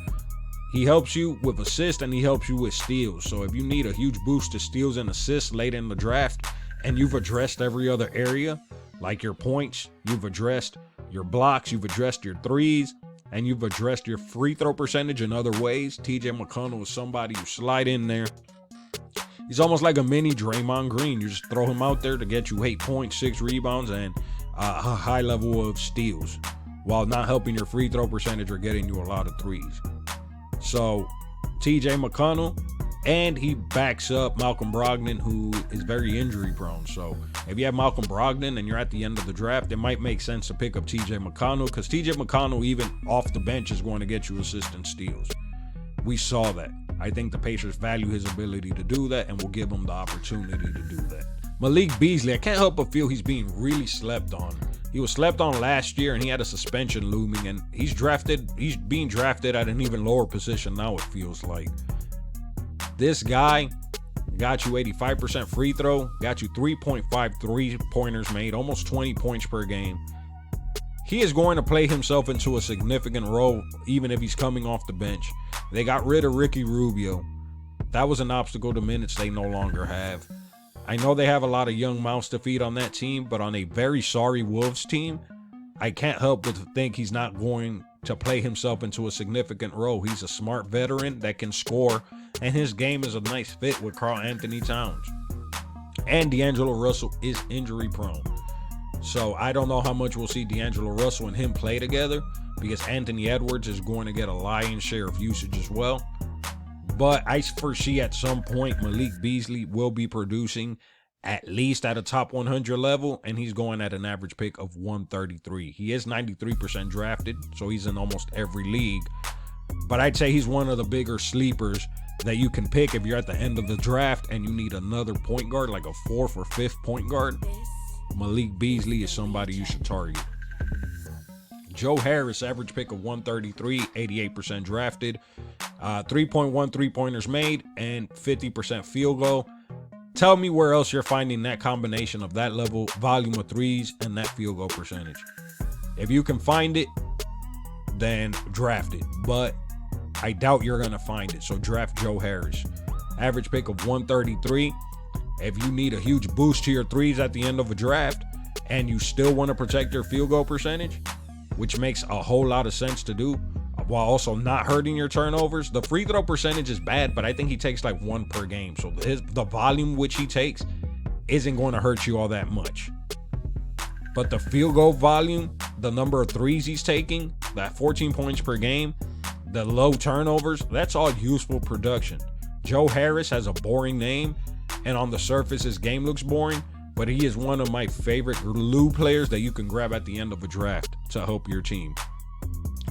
Speaker 3: He helps you with assists, and he helps you with steals. So if you need a huge boost to steals and assists late in the draft, and you've addressed every other area, like your points, you've addressed your blocks, you've addressed your threes, and you've addressed your free throw percentage in other ways, TJ McConnell is somebody you slide in there. He's almost like a mini Draymond Green. You just throw him out there to get you 8 points, 6 rebounds, and a high level of steals while not helping your free throw percentage or getting you a lot of threes. So TJ McConnell, and he backs up Malcolm Brogdon, who is very injury prone. So if you have Malcolm Brogdon and you're at the end of the draft, it might make sense to pick up TJ McConnell, because TJ McConnell, even off the bench, is going to get you assists and steals. We saw that. I think the Pacers value his ability to do that and will give him the opportunity to do that. Malik Beasley, I can't help but feel he's being really slept on. He was slept on last year, and he had a suspension looming, and he's being drafted at an even lower position now, it feels like. This guy got you 85% free throw, got you 3.5 3-pointers made, almost 20 points per game. He is going to play himself into a significant role, even if he's coming off the bench. They got rid of Ricky Rubio. That was an obstacle to minutes they no longer have. I know they have a lot of young mouths to feed on that team, but on a very sorry Wolves team, I can't help but think he's not going to play himself into a significant role. He's a smart veteran that can score, and his game is a nice fit with Karl-Anthony Towns. And D'Angelo Russell is injury prone. So I don't know how much we'll see D'Angelo Russell and him play together, because Anthony Edwards is going to get a lion's share of usage as well. But I foresee at some point Malik Beasley will be producing at least at a top 100 level, and he's going at an average pick of 133. He is 93% drafted, so he's in almost every league. But I'd say he's one of the bigger sleepers that you can pick if you're at the end of the draft and you need another point guard, like a 4th or 5th point guard. Malik Beasley is somebody you should target. Joe Harris, average pick of 133, 88% drafted, 3.1 3-pointers made, and 50% field goal. Tell me where else you're finding that combination of that level, volume of threes, and that field goal percentage. If you can find it, then draft it. But I doubt you're going to find it. So draft Joe Harris. Average pick of 133. If you need a huge boost to your threes at the end of a draft and you still want to protect your field goal percentage, which makes a whole lot of sense to do while also not hurting your turnovers. The free throw percentage is bad, but I think he takes like 1 per game. So the volume which he takes isn't going to hurt you all that much. But the field goal volume, the number of threes he's taking, that 14 points per game, the low turnovers, that's all useful production. Joe Harris has a boring name, and on the surface his game looks boring, but he is one of my favorite glue players that you can grab at the end of a draft to help your team.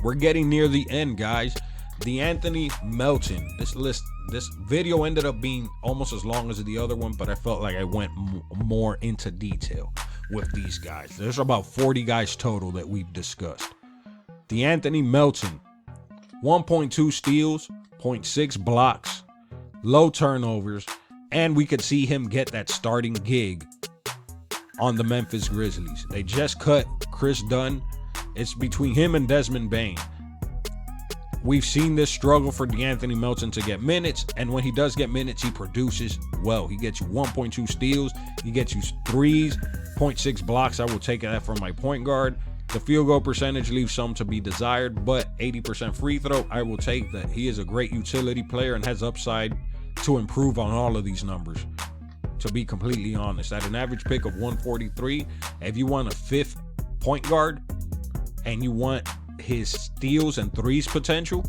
Speaker 3: We're getting near the end, guys. De'Anthony Melton. This video ended up being almost as long as the other one, but I felt like I went more into detail with these guys. There's about 40 guys total that we've discussed. De'Anthony Melton, 1.2 steals, 0.6 blocks, low turnovers, and we could see him get that starting gig on the Memphis Grizzlies. They just cut Chris Dunn. It's between him and Desmond Bane. We've seen this struggle for De'Anthony Melton to get minutes, and when he does get minutes, he produces well. He gets you 1.2 steals, he gets you threes, 0.6 blocks. I will take that from my point guard. The field goal percentage leaves some to be desired, but 80% free throw, I will take that. He is a great utility player and has upside to improve on all of these numbers, to be completely honest. At an average pick of 143, if you want a 5th point guard, and you want his steals and threes potential,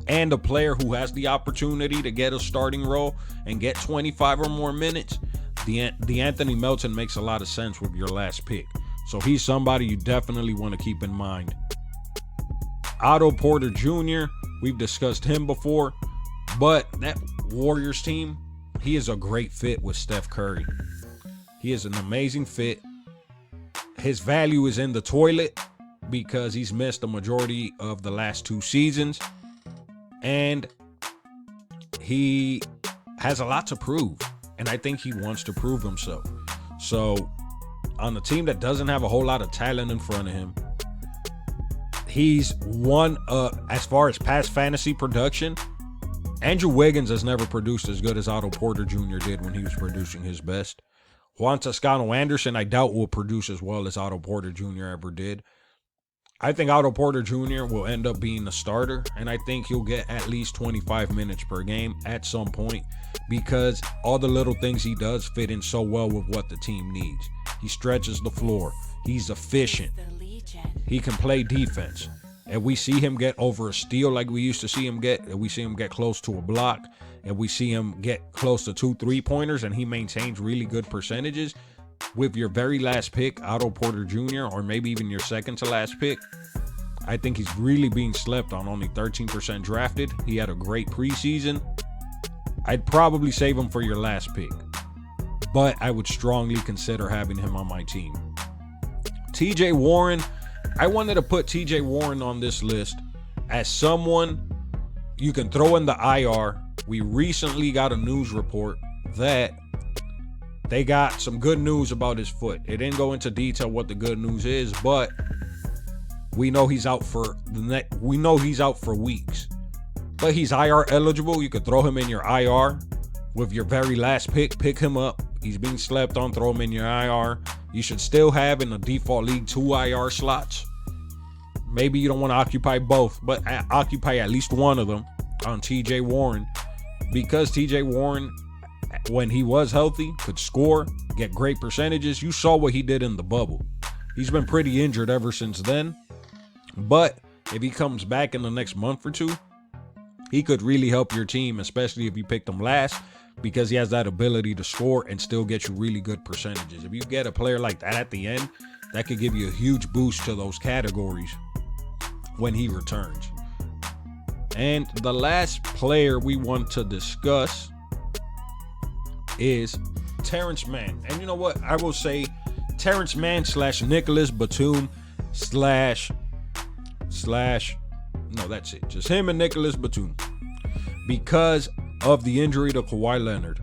Speaker 3: and a player who has the opportunity to get a starting role and get 25 or more minutes, the Anthony Melton makes a lot of sense with your last pick. So he's somebody you definitely want to keep in mind. Otto Porter Jr., we've discussed him before, but that Warriors team, he is a great fit with Steph Curry. He is an amazing fit. His value is in the toilet because he's missed the majority of the last 2 seasons, and he has a lot to prove, and I think he wants to prove himself. So on a team that doesn't have a whole lot of talent in front of him, he's one as far as past fantasy production, Andrew Wiggins has never produced as good as Otto Porter Jr. did when he was producing his best. Juan Toscano Anderson, I doubt, will produce as well as Otto Porter Jr. ever did. I think Otto Porter Jr. will end up being the starter, and I think he'll get at least 25 minutes per game at some point because all the little things he does fit in so well with what the team needs. He stretches the floor. He's efficient. He can play defense. And we see him get over a steal like we used to see him get, and we see him get close to a block, and we see him get close to 2 3-pointers, and he maintains really good percentages. With your very last pick, Otto Porter Jr., or maybe even your second to last pick, I think he's really being slept on, only 13% drafted. He had a great preseason. I'd probably save him for your last pick, but I would strongly consider having him on my team. TJ Warren, I wanted to put TJ Warren on this list as someone you can throw in the IR. We recently got a news report that they got some good news about his foot. It didn't go into detail what the good news is, but we know he's out for weeks. But he's IR eligible. You could throw him in your IR with your very last pick. Pick him up. He's being slept on. Throw him in your IR. You should still have in the default league 2 IR slots. Maybe you don't want to occupy both, but occupy at least one of them on TJ Warren, because TJ Warren, when he was healthy, could score, get great percentages. You saw what he did in the bubble. He's been pretty injured ever since then, but if he comes back in the next month or 2, he could really help your team, especially if you picked him last, because he has that ability to score and still get you really good percentages. If you get a player like that at the end, that could give you a huge boost to those categories when he returns. And the last player we want to discuss is Terrence Mann. And you know what? I will say Terrence Mann / Nicholas Batum / no, that's it. Just him and Nicholas Batum. Because of the injury to Kawhi Leonard,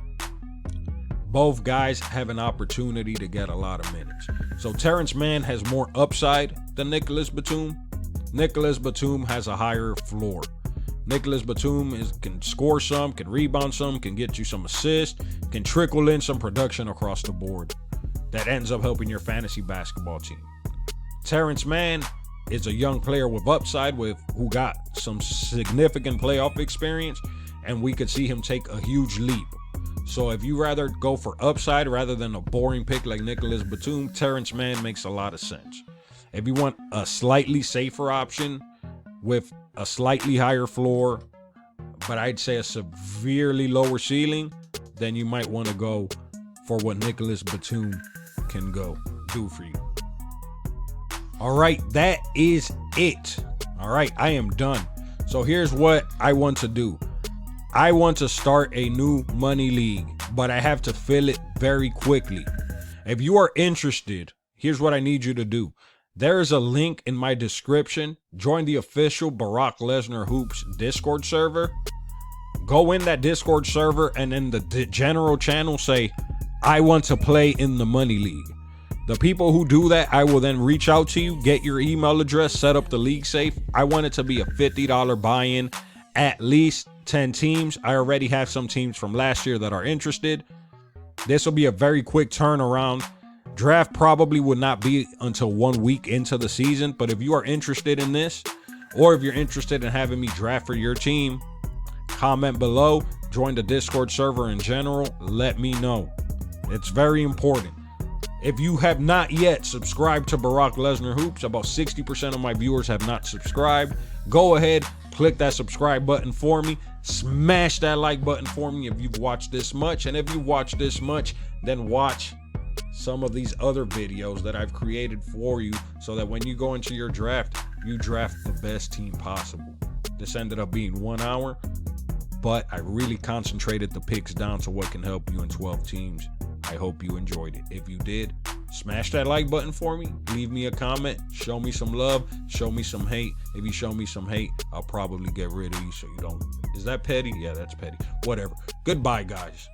Speaker 3: both guys have an opportunity to get a lot of minutes. So Terrence Mann has more upside than Nicholas Batum. Nicholas Batum has a higher floor. Nicholas Batum can score some, can rebound some, can get you some assists, can trickle in some production across the board that ends up helping your fantasy basketball team. Terrence Mann is a young player with upside, who got some significant playoff experience, and we could see him take a huge leap. So if you rather go for upside rather than a boring pick like Nicholas Batum, Terrence Mann makes a lot of sense. If you want a slightly safer option with a slightly higher floor, but I'd say a severely lower ceiling, then you might want to go for what Nicholas Batum can do for you. All right, that is it. All right, I am done. So here's what I want to do. I want to start a new money league, but I have to fill it very quickly. If you are interested, here's what I need you to do. There is a link in my description. Join the official Barack Lesnar Hoops Discord server. Go in that Discord server and in the general channel say, I want to play in the money league. The people who do that, I will then reach out to you, get your email address, set up the league safe. I want it to be a $50 buy-in, at least 10 teams. I already have some teams from last year that are interested. This will be a very quick turnaround. Draft probably would not be until 1 week into the season, but if you are interested in this, or if you're interested in having me draft for your team, comment below, join the Discord server in general, let me know. It's very important. If you have not yet subscribed to Barack Lesnar Hoops, about 60% of my viewers have not subscribed. Go ahead, click that subscribe button for me. Smash that like button for me if you've watched this much. And if you watch this much, then watch some of these other videos that I've created for you so that when you go into your draft, you draft the best team possible. This ended up being 1 hour, but I really concentrated the picks down to what can help you in 12 teams. I hope you enjoyed it. If you did, smash that like button for me. Leave me a comment. Show me some love. Show me some hate. If you show me some hate, I'll probably get rid of you so you don't. Is that petty? Yeah, that's petty. Whatever. Goodbye, guys.